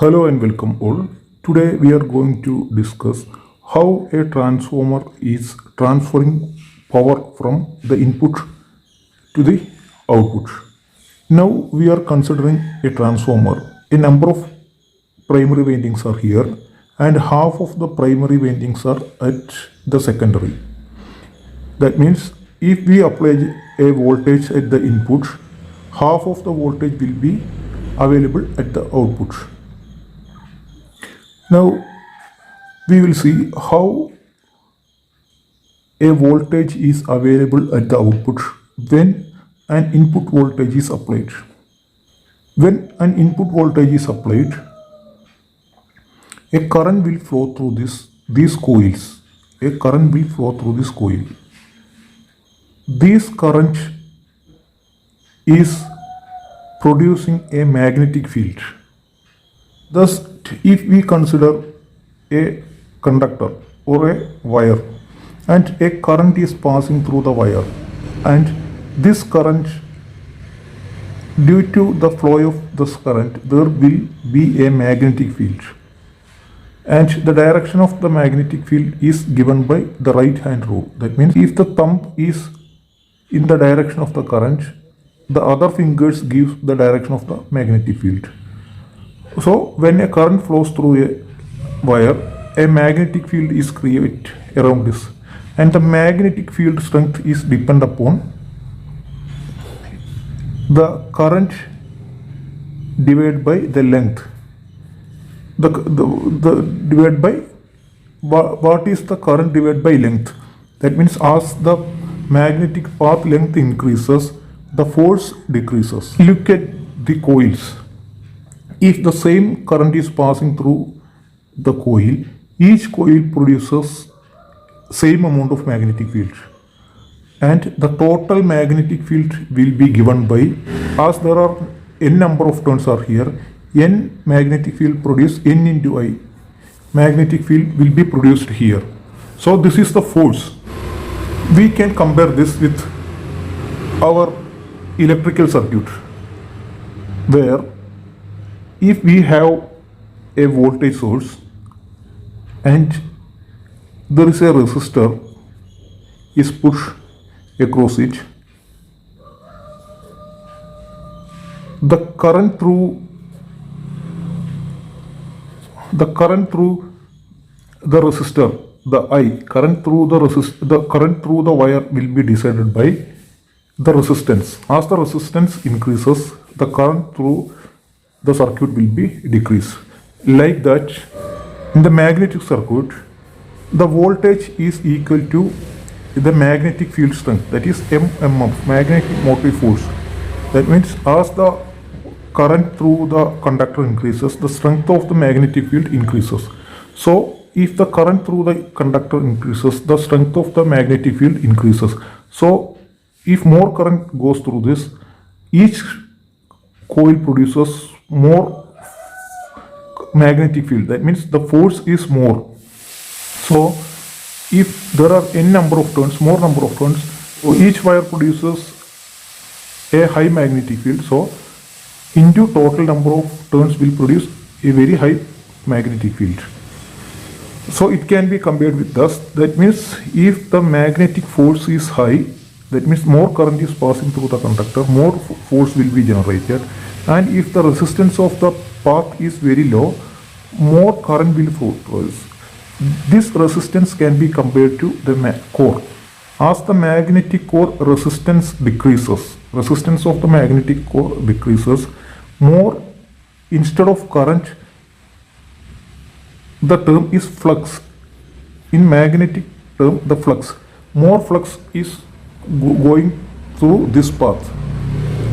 Hello and welcome all. Today we are going to discuss how a transformer is transferring power from the input to the output. Now we are considering a transformer. A number of primary windings are here and half of the primary windings are at the secondary. That means if we apply a voltage at the input, half of the voltage will be available at the output. Now we will see how a voltage is available at the output when an input voltage is applied. When an input voltage is applied, a current will flow through these coils. A current will flow through this coil. This current is producing a magnetic field. Thus, if we consider a conductor or a wire and a current is passing through the wire, and this current, due to the flow of this current, there will be a magnetic field, and the direction of the magnetic field is given by the right hand rule. That means if the thumb is in the direction of the current, the other fingers gives the direction of the magnetic field. So when a current flows through a wire, a magnetic field is created around this, and the magnetic field strength is dependent upon the current divided by the length. The divided by what is the current divided by length? That means as the magnetic path length increases, the force decreases. Look at the coils. If the same current is passing through the coil, each coil produces same amount of magnetic field, and the total magnetic field will be given by, as there are n number of turns are here, n magnetic field produce n into I magnetic field will be produced here. So this is the force. We can compare this with our electrical circuit, where if we have a voltage source and there is a resistor is pushed across it, the current through the resistor, the I current through the current through the wire will be decided by the resistance. As the resistance increases, the current through the circuit will be decreased. Like that, in the magnetic circuit, the voltage is equal to the magnetic field strength, that is MMF, magnetic motive force. That means as the current through the conductor increases, the strength of the magnetic field increases. So if the current through the conductor increases, the strength of the magnetic field increases. So if more current goes through this, each coil produces more magnetic field. That means the force is more. So if there are n number of turns, more number of turns, so each wire produces a high magnetic field. So into total number of turns will produce a very high magnetic field. So it can be compared with this. That means if the magnetic force is high, that means more current is passing through the conductor, more force will be generated. And if the resistance of the path is very low, more current will flow through. This resistance can be compared to the core. As the magnetic core resistance decreases, resistance of the magnetic core decreases, more, instead of current, the term is flux. In magnetic term, the flux, more flux is going through this path.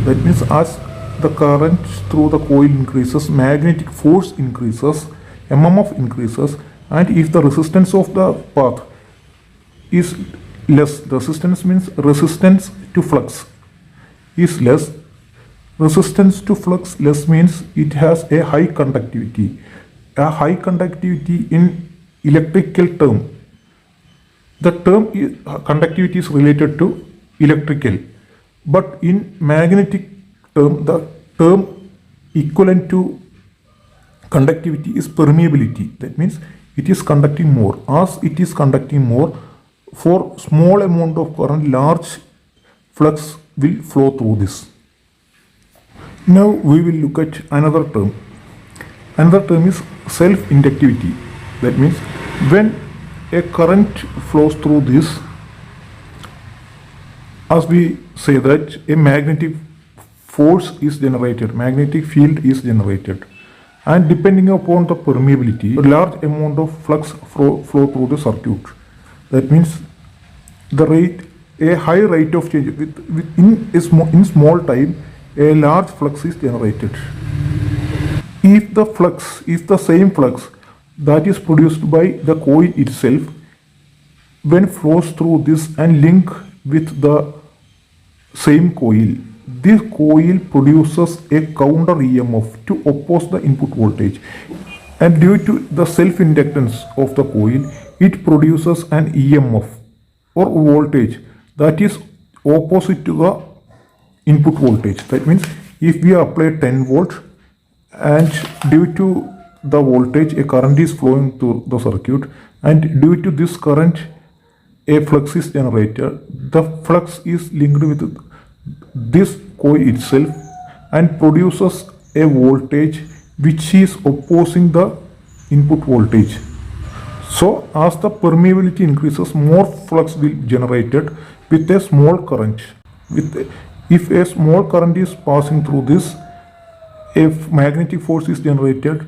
That means as the current through the coil increases, magnetic force increases, MMF increases, and if the resistance of the path is less, resistance means resistance to flux is less. Resistance to flux less means it has a high conductivity. A high conductivity in electrical term, the term conductivity is related to electrical, but in magnetic term, the term equivalent to conductivity is permeability. That means it is conducting more. As it is conducting more, for small amount of current, large flux will flow through this. Now we will look at another term. Another term is self-inductivity. That means when a current flows through this, as we say that a magnetic force is generated, magnetic field is generated, and depending upon the permeability, a large amount of flux flow through the circuit. That means the rate, a high rate of change in small time, a large flux is generated. If the same flux that is produced by the coil itself, when flows through this and link with the same coil, this coil produces a counter EMF to oppose the input voltage, and due to the self-inductance of the coil, it produces an EMF or voltage that is opposite to the input voltage. That means if we apply 10 volt and due to the voltage a current is flowing through the circuit, and due to this current a flux is generated, the flux is linked with this coil itself and produces a voltage which is opposing the input voltage. So as the permeability increases, more flux will be generated with a small current. If a small current is passing through this, a magnetic force is generated,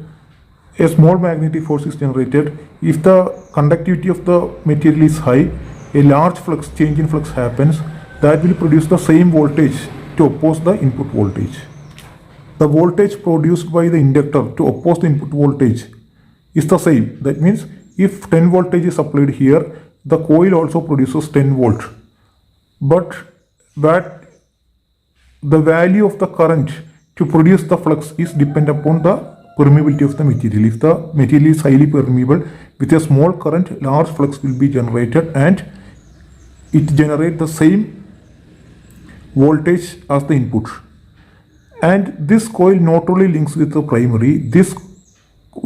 a small magnetic force is generated. If the conductivity of the material is high, a large flux, change in flux happens, that will produce the same voltage to oppose the input voltage. The voltage produced by the inductor to oppose the input voltage is the same. That means if 10 voltage is applied here, the coil also produces 10 volt. But the value of the current to produce the flux is dependent upon the permeability of the material. If the material is highly permeable, with a small current, large flux will be generated and it generates the same voltage as the input. And this coil not only links with the primary, this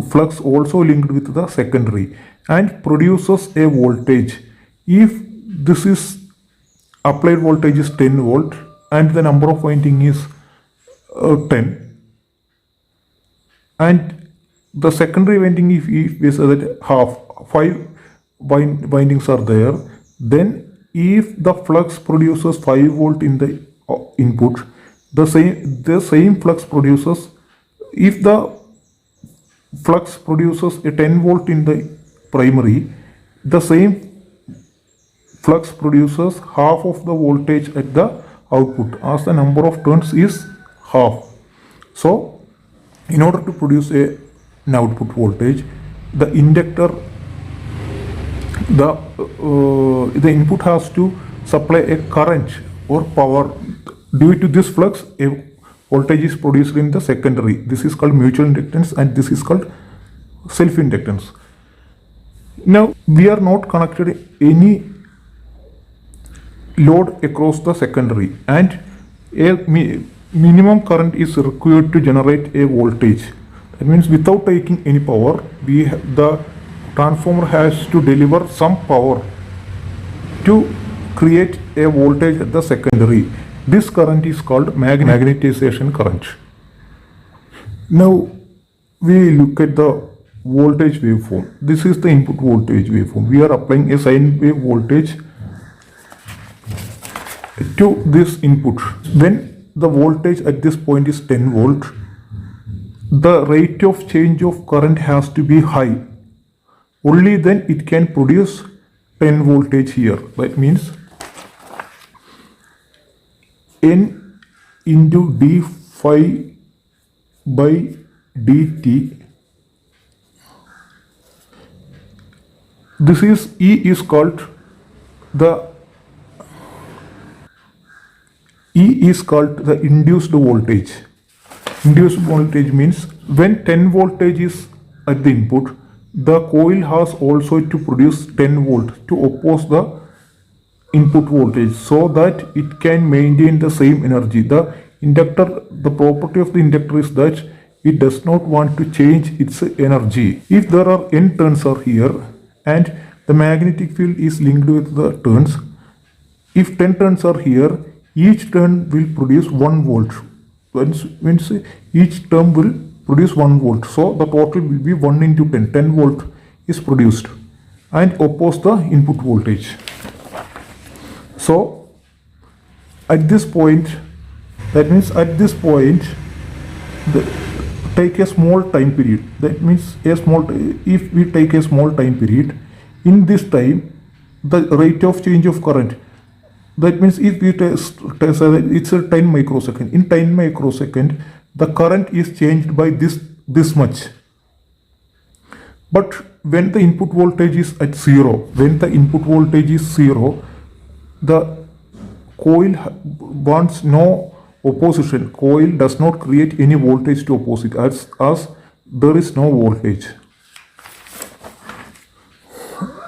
flux also linked with the secondary and produces a voltage. If this is applied voltage is 10 volt and the number of winding is 10, and the secondary winding, if we say that 5 windings are there, then if the flux produces 5 volt in the input, the same flux produces, if the flux produces a 10 volt in the primary, the same flux produces half of the voltage at the output, as the number of turns is half. So in order to produce an output voltage, the inductor, the input has to supply a current or power. Due to this flux, a voltage is produced in the secondary. This is called mutual inductance and this is called self-inductance. Now we are not connected any load across the secondary, and a minimum current is required to generate a voltage. That means without taking any power, the transformer has to deliver some power to create a voltage at the secondary. This current is called magnetization current. Now we look at the voltage waveform. This is the input voltage waveform. We are applying a sine wave voltage to this input. When the voltage at this point is 10 volt, the rate of change of current has to be high. Only then it can produce 10 voltage here. That means N into d phi by dt. This is E is called the induced voltage. Induced voltage means when 10 voltage is at the input, the coil has also to produce 10 volt to oppose the input voltage so that it can maintain the same energy. The property of the inductor is that it does not want to change its energy. If there are n turns are here and the magnetic field is linked with the turns, if 10 turns are here, each turn will produce 1 volt. Means each term will produce 1 volt. So the total will be 1 into 10. 10 volt is produced and oppose the input voltage. So at this point, that means at this point, take a small time period. That means if we take a small time period, in this time, the rate of change of current, that means if we test it's a 10 microsecond. In 10 microsecond, the current is changed by this much. But when the input voltage is at 0, the coil wants no opposition. Coil does not create any voltage to oppose it as there is no voltage.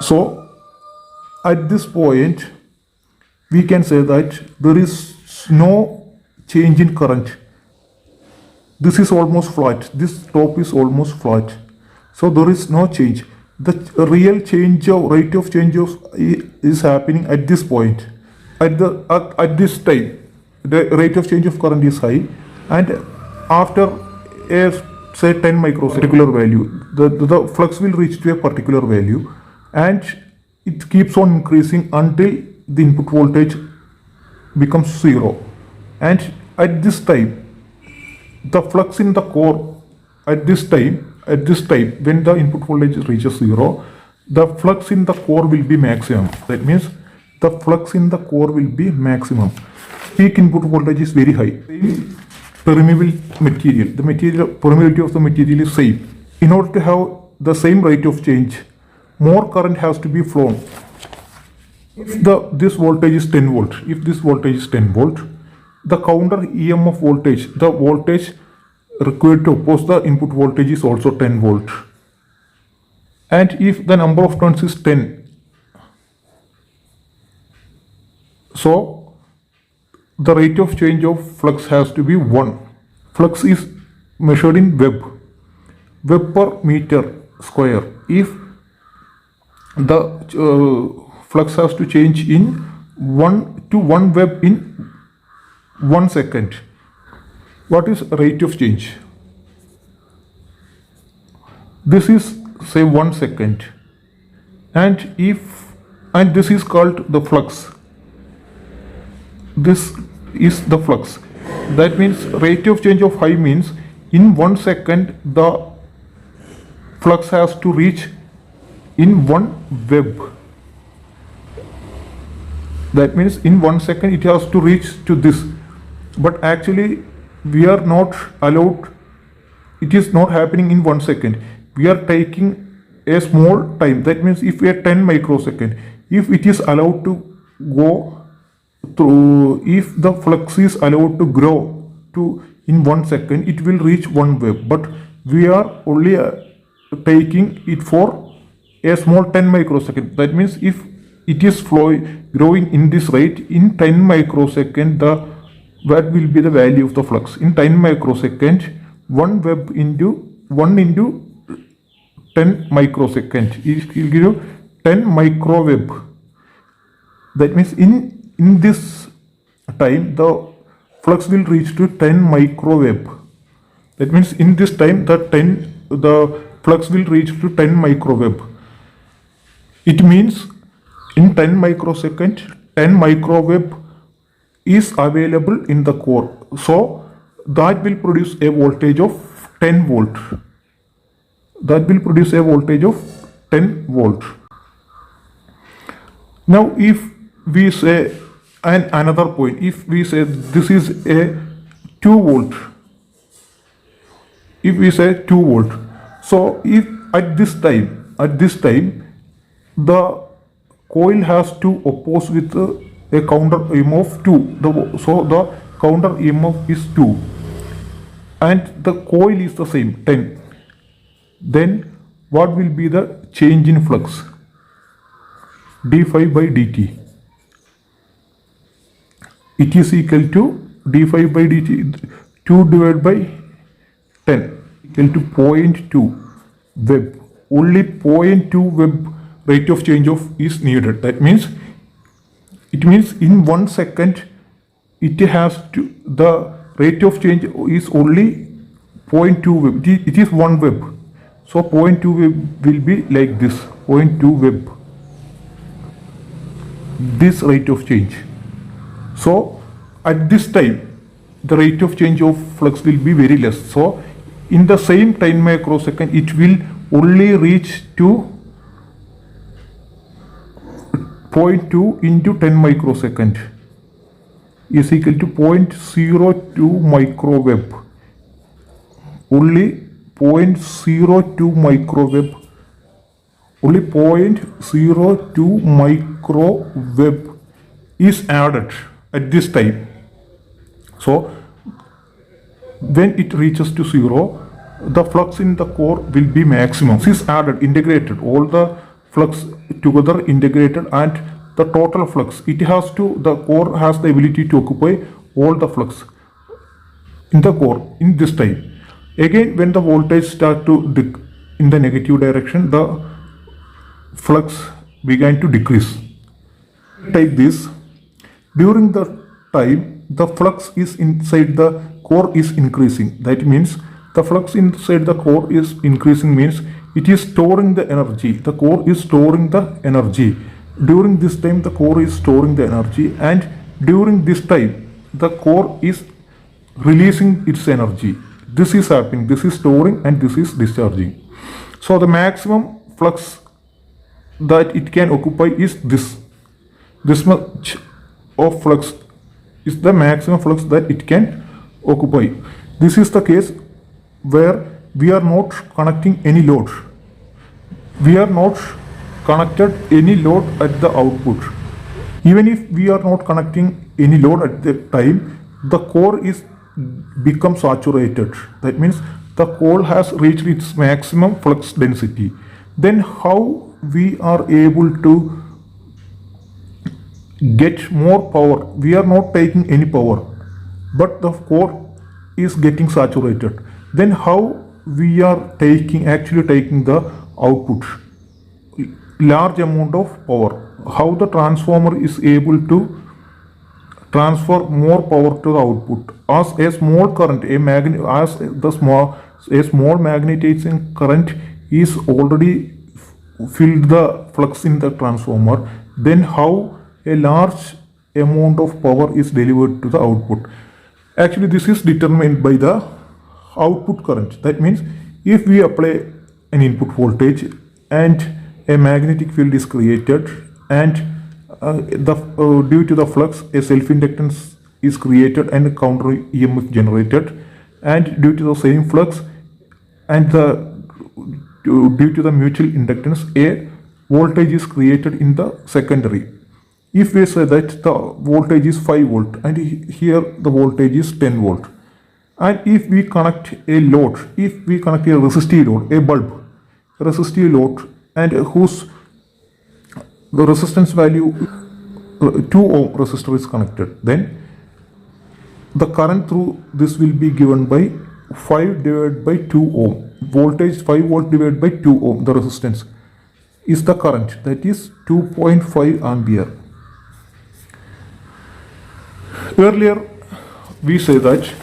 So at this point, we can say that there is no change in current. This is almost flat. This top is almost flat. So there is no change. The real change of rate of change is happening at this point. At this time, the rate of change of current is high, and after a say 10 microsecond particular value, the flux will reach to a particular value, and it keeps on increasing until the input voltage becomes 0. And at this time, the flux in the core at this time when the input voltage reaches 0, the flux in the core will be maximum. That means the flux in the core will be maximum. Peak input voltage is very high. Permeable material, the permeability of the material is same. In order to have the same rate of change, more current has to be flown. If this voltage is 10 volt, the counter EMF voltage, the voltage required to oppose the input voltage is also 10 volt. And if the number of turns is 10, so the rate of change of flux has to be 1. Flux is measured in Web per meter square. If the flux has to change in 1 to 1 Web in 1 second. What is rate of change? This is say 1 second, and this is called the flux. This is the flux. That means rate of change of high means in 1 second the flux has to reach in 1 Web. That means in 1 second it has to reach to this. But actually we are not allowed, it is not happening in 1 second. We are taking a small time. That means if we are 10 microsecond, if it is allowed to go through, if the flux is allowed to grow to in 1 second, it will reach 1 Web. But we are only taking it for a small 10 microsecond. That means if it is growing in this rate, in 10 microsecond, what will be the value of the flux? In 10 microsecond, 1 Web into 1 into 10 microsecond. It will give you 10 micro Web. That means in this time, the flux will reach to 10 micro Web. That means in this time, the flux will reach to 10 micro Web. It means in 10 microsecond, 10 micro Web is available in the core. So that will produce a voltage of 10 volt. That will produce a voltage of 10 volt. Now if we say, and another point, if we say this is a 2 volt, if we say 2 volt, so if at this time the coil has to oppose with a counter EMF of 2. So the counter EMF is 2 and the coil is the same 10. Then what will be the change in flux? d phi by dt. It is equal to d phi by dt 2 divided by 10. equal to 0.2 Web. Only 0.2 Web rate of change is needed. That means in 1 second it has to, the rate of change is only 0.2 Web. It is 1 Web. So 0.2 Web will be like this, 0.2 Web. This rate of change. So at this time the rate of change of flux will be very less. So in the same 10 microsecond it will only reach to 0.2 into 10 microsecond is equal to 0.02 microweb. Only 0.02 microweb. Only 0.02 microweb is added at this time. So when it reaches to 0, the flux in the core will be maximum. This is added, integrated, all the flux together integrated, and the total flux, the core has the ability to occupy all the flux in the core in this time. Again, when the voltage start to in the negative direction, the flux began to decrease. Take this. During the time, the flux is inside the core is increasing. That means the flux inside the core is increasing, means it is storing the energy. The core is storing the energy. During this time, the core is storing the energy, and during this time, the core is releasing its energy. This is happening. This is storing and this is discharging. So the maximum flux that it can occupy is this. This much of flux is the maximum flux that it can occupy. This is the case where we are not connecting any load. We are not connected any load at the output. Even if we are not connecting any load at the time, the core is become saturated. That means the core has reached its maximum flux density. Then how we are able to get more power? We are not taking any power, but the core is getting saturated. Then how we are actually taking the output, large amount of power? How the transformer is able to transfer more power to the output? As a small current, a small magnetizing current is already filled the flux in the transformer, then how a large amount of power is delivered to the output? Actually, this is determined by the output current. That means if we apply an input voltage and a magnetic field is created, and due to the flux a self-inductance is created and a counter EMF generated, and due to the same flux and due to the mutual inductance a voltage is created in the secondary. If we say that the voltage is 5 volt and here the voltage is 10 volt, and if we connect a load, if we connect a resistive load, a bulb, resistive load, and whose the resistance value 2 ohm resistor is connected, then the current through this will be given by 5 divided by 2 ohm. Voltage 5 volt divided by 2 ohm, the resistance is the current, that is 2.5 ampere. Earlier we say that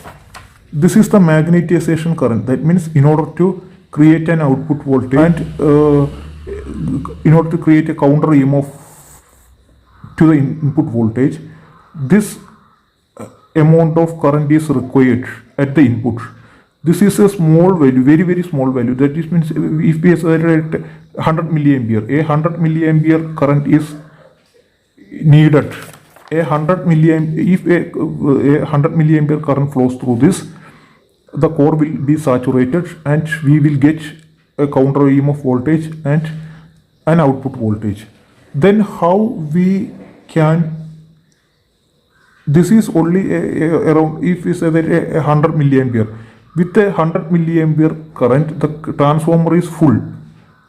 this is the magnetization current. That means in order to create an output voltage and in order to create a counter EMF to the input voltage, this amount of current is required at the input. This is a small value, very very small value. That is means if we say at 100 milliampere, a 100 milliampere current is needed. A 100 milliampere, if a 100 milliampere current flows through this, the core will be saturated and we will get a counter EMF voltage and an output voltage. Then how we can, this is only around, if we say that a 100 milliampere, with a 100 milliampere current the transformer is full,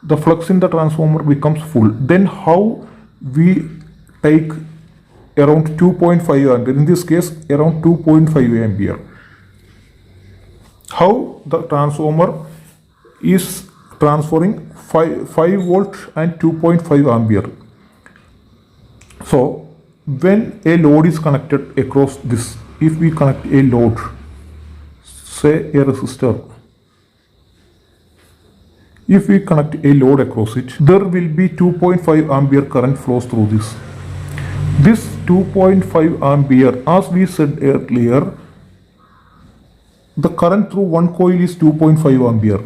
the flux in the transformer becomes full. Then how we take around 2.5 ampere, in this case around 2.5 ampere. How the transformer is transferring 5 volt and 2.5 ampere. So when a load is connected across this, if we connect a load, say a resistor, if we connect a load across it, there will be 2.5 ampere current flows through this. This 2.5 ampere, as we said earlier, the current through one coil is 2.5 ampere.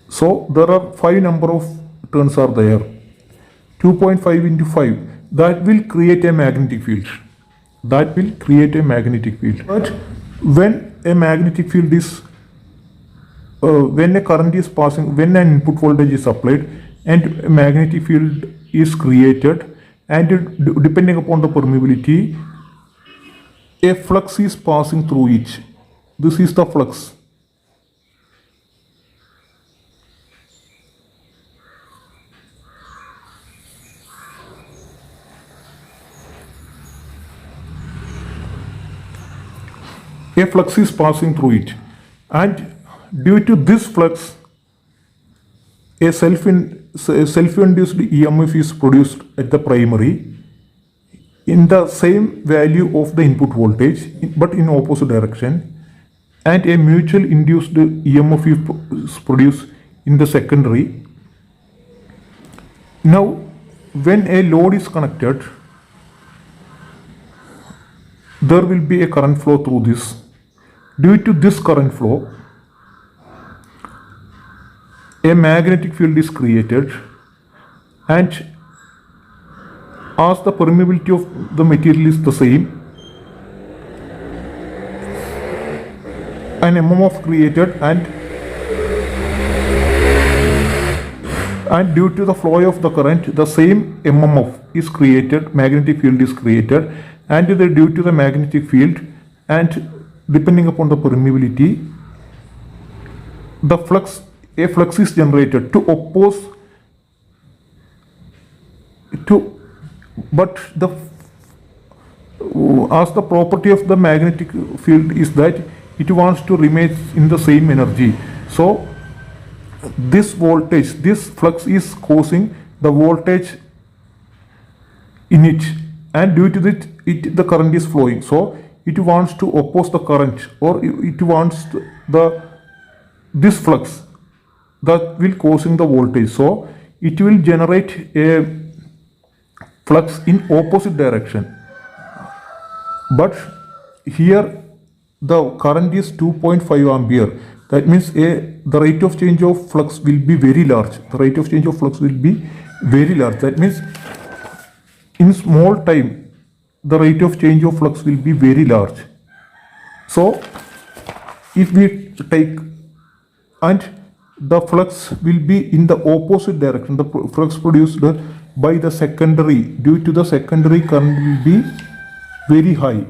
So there are 5 number of turns are there. 2.5 into 5, that will create a magnetic field. That will create a magnetic field. But when a magnetic field is, when a current is passing, when an input voltage is applied and a magnetic field is created, and depending upon the permeability, a flux is passing through it. This is the flux. A flux is passing through it, and due to this flux, a self-induced EMF is produced at the primary in the same value of the input voltage, but in opposite direction, and a mutual induced EMF is produced in the secondary. Now, when a load is connected, there will be a current flow through this. Due to this current flow, a magnetic field is created, and as the permeability of the material is the same, an MMF created, and due to the flow of the current, the same MMF is created, magnetic field is created, and due to the magnetic field and depending upon the permeability, a flux is generated to oppose to, but as the property of the magnetic field is that it wants to remain in the same energy. So this voltage, this flux is causing the voltage in it, and due to that the current is flowing. So it wants to oppose the current, or it wants this flux that will causing the voltage. So it will generate a flux in opposite direction. But here the current is 2.5 ampere. That means the rate of change of flux will be very large. The rate of change of flux will be very large. That means in small time, the rate of change of flux will be very large. So if we take, and the flux will be in the opposite direction, the flux produced by the secondary, due to the secondary current will be very high,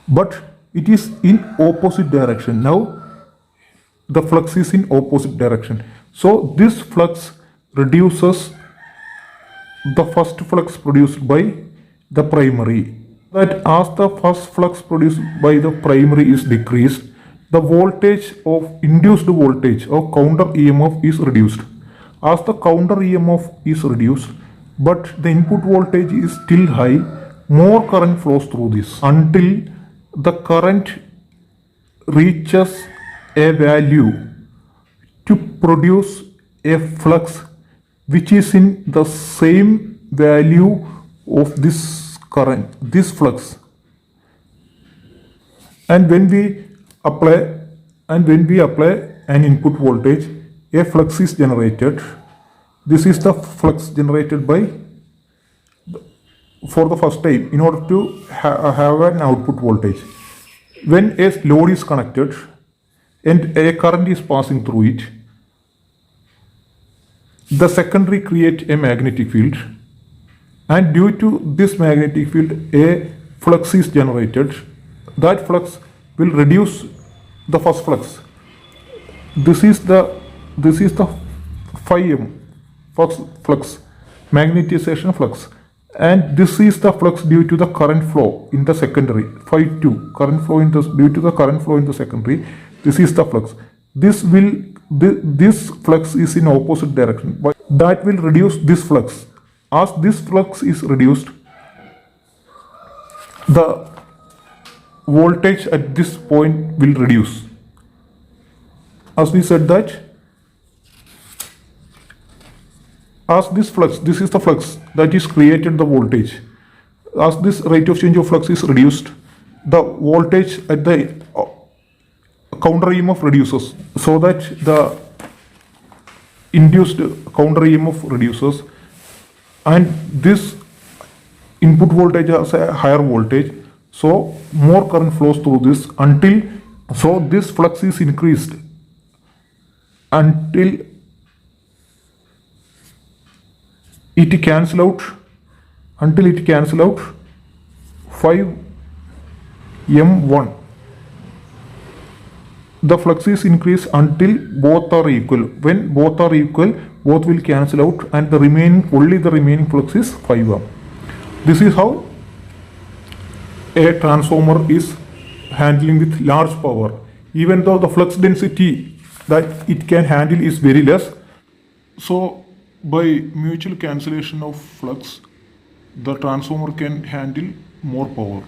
but it is in opposite direction. Now the flux is in opposite direction. So this flux reduces the first flux produced by the primary. That as the first flux produced by the primary is decreased, the voltage of induced voltage or counter EMF is reduced. As the counter EMF is reduced, but the input voltage is still high, more current flows through this until the current reaches a value to produce a flux which is in the same value of this current, this flux. And when we apply an input voltage, a flux is generated. This is the flux generated by for the first time in order to have an output voltage. When a load is connected and a current is passing through it, the secondary create a magnetic field, and due to this magnetic field a flux is generated. That flux will reduce the first flux. This is the phi m flux, magnetization flux, and this is the flux due to the current flow in the secondary. Phi 2 current flow in the due to the current flow in the secondary. This is the flux. This flux is in opposite direction, but that will reduce this flux. As this flux is reduced, the voltage at this point will reduce. As we said that, as this flux, this is the flux that is created the voltage. As this rate of change of flux is reduced, the voltage at the counter EMF reduces, so that the induced counter EMF reduces, and this input voltage has a higher voltage, so more current flows through this until, so this flux is increased until it cancel out, 5 M1. The flux is increased until both are equal. When both are equal, both will cancel out, and only the remaining flux is 5 M. This is how a transformer is handling with large power, even though the flux density that it can handle is very less. So by mutual cancellation of flux, the transformer can handle more power.